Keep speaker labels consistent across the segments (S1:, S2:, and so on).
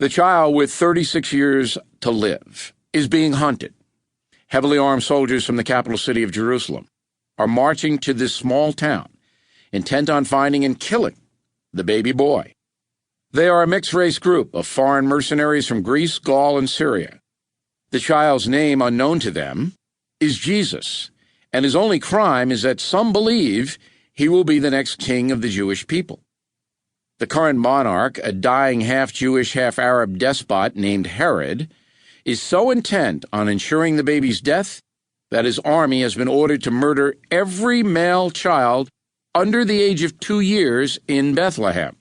S1: The child, with 36 years to live, is being hunted. Heavily armed soldiers from the capital city of Jerusalem are marching to this small town, intent on finding and killing the baby boy. They are a mixed-race group of foreign mercenaries from Greece, Gaul, and Syria. The child's name, unknown to them, is Jesus, and his only crime is that some believe he will be the next king of the Jewish people. The current monarch, a dying half-Jewish, half-Arab despot named Herod, is so intent on ensuring the baby's death that his army has been ordered to murder every male child under the age of 2 years in Bethlehem.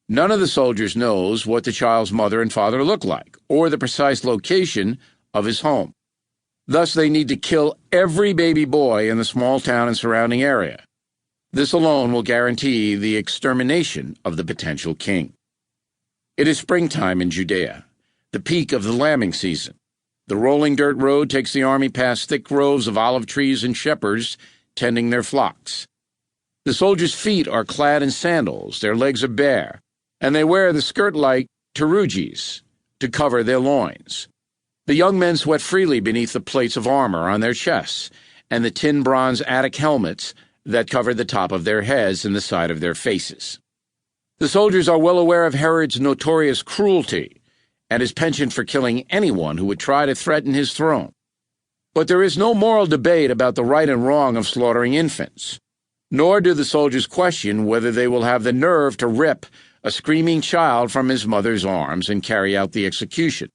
S1: None of the soldiers knows what the child's mother and father look like, or the precise location of his home. Thus, they need to kill every baby boy in the small town and surrounding area. This alone will guarantee the extermination of the potential king. It is springtime in Judea, the peak of the lambing season. The rolling dirt road takes the army past thick groves of olive trees and shepherds tending their flocks. The soldiers' feet are clad in sandals, their legs are bare, and they wear the skirt-like terugis to cover their loins. The young men sweat freely beneath the plates of armor on their chests and the tin-bronze Attic helmets that covered the top of their heads and the side of their faces. The soldiers are well aware of Herod's notorious cruelty and his penchant for killing anyone who would try to threaten his throne. But there is no moral debate about the right and wrong of slaughtering infants, nor do the soldiers question whether they will have the nerve to rip a screaming child from his mother's arms and carry out the execution.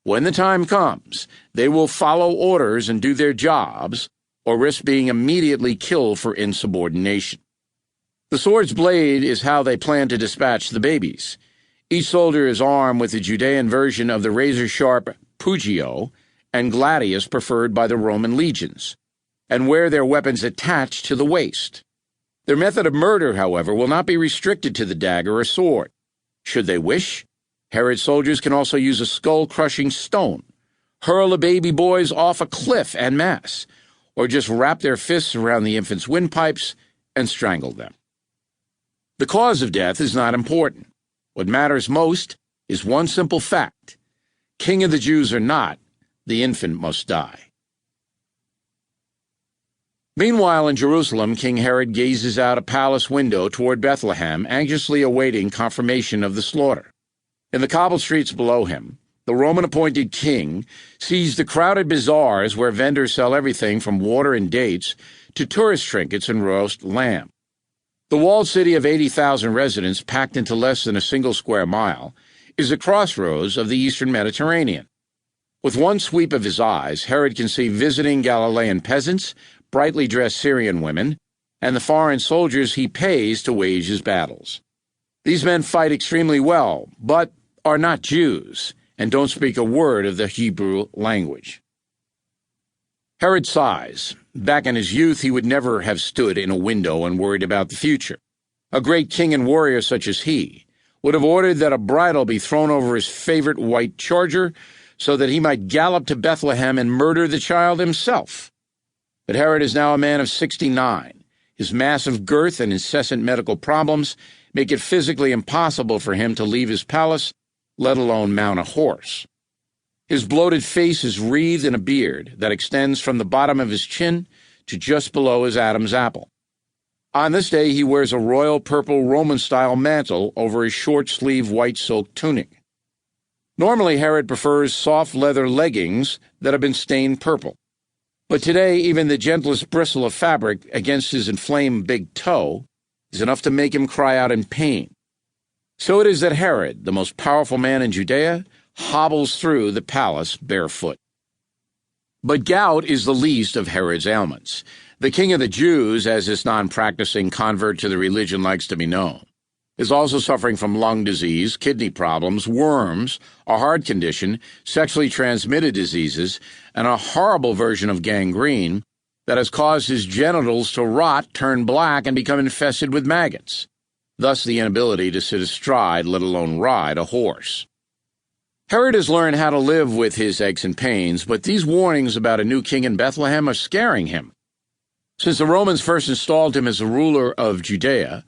S1: When the time comes, they will follow orders and do their jobs, or risk being immediately killed for insubordination. The sword's blade is how they plan to dispatch the babies. Each soldier is armed with the Judean version of the razor-sharp pugio and gladius preferred by the Roman legions, and wear their weapons attached to the waist. Their method of murder, however, will not be restricted to the dagger or sword. Should they wish, Herod's soldiers can also use a skull-crushing stone, hurl the baby boys off a cliff en masse, or just wrap their fists around the infant's windpipes and strangle them. The cause of death is not important. What matters most is one simple fact: king of the Jews or not, the infant must die. Meanwhile, in Jerusalem, King Herod gazes out a palace window toward Bethlehem, anxiously awaiting confirmation of the slaughter. In the cobbled streets below him, the Roman-appointed king sees the crowded bazaars where vendors sell everything from water and dates to tourist trinkets and roast lamb. The walled city of 80,000 residents, packed into less than a single square mile, is the crossroads of the eastern Mediterranean. With one sweep of his eyes, Herod can see visiting Galilean peasants, brightly dressed Syrian women, and the foreign soldiers he pays to wage his battles. These men fight extremely well, but are not Jews, and don't speak a word of the Hebrew language. Herod sighs. Back in his youth, he would never have stood in a window and worried about the future. A great king and warrior such as he would have ordered that a bridle be thrown over his favorite white charger so that he might gallop to Bethlehem and murder the child himself. But Herod is now a man of 69. His massive girth and incessant medical problems make it physically impossible for him to leave his palace, let alone mount a horse. His bloated face is wreathed in a beard that extends from the bottom of his chin to just below his Adam's apple. On this day, he wears a royal purple Roman-style mantle over his short-sleeved white silk tunic. Normally, Herod prefers soft leather leggings that have been stained purple. But today, even the gentlest bristle of fabric against his inflamed big toe is enough to make him cry out in pain. So it is that Herod, the most powerful man in Judea, hobbles through the palace barefoot. But gout is the least of Herod's ailments. The king of the Jews, as this non-practicing convert to the religion likes to be known, is also suffering from lung disease, kidney problems, worms, a heart condition, sexually transmitted diseases, and a horrible version of gangrene that has caused his genitals to rot, turn black, and become infested with maggots. Thus the inability to sit astride, let alone ride, a horse. Herod has learned how to live with his aches and pains, but these warnings about a new king in Bethlehem are scaring him. Since the Romans first installed him as the ruler of Judea,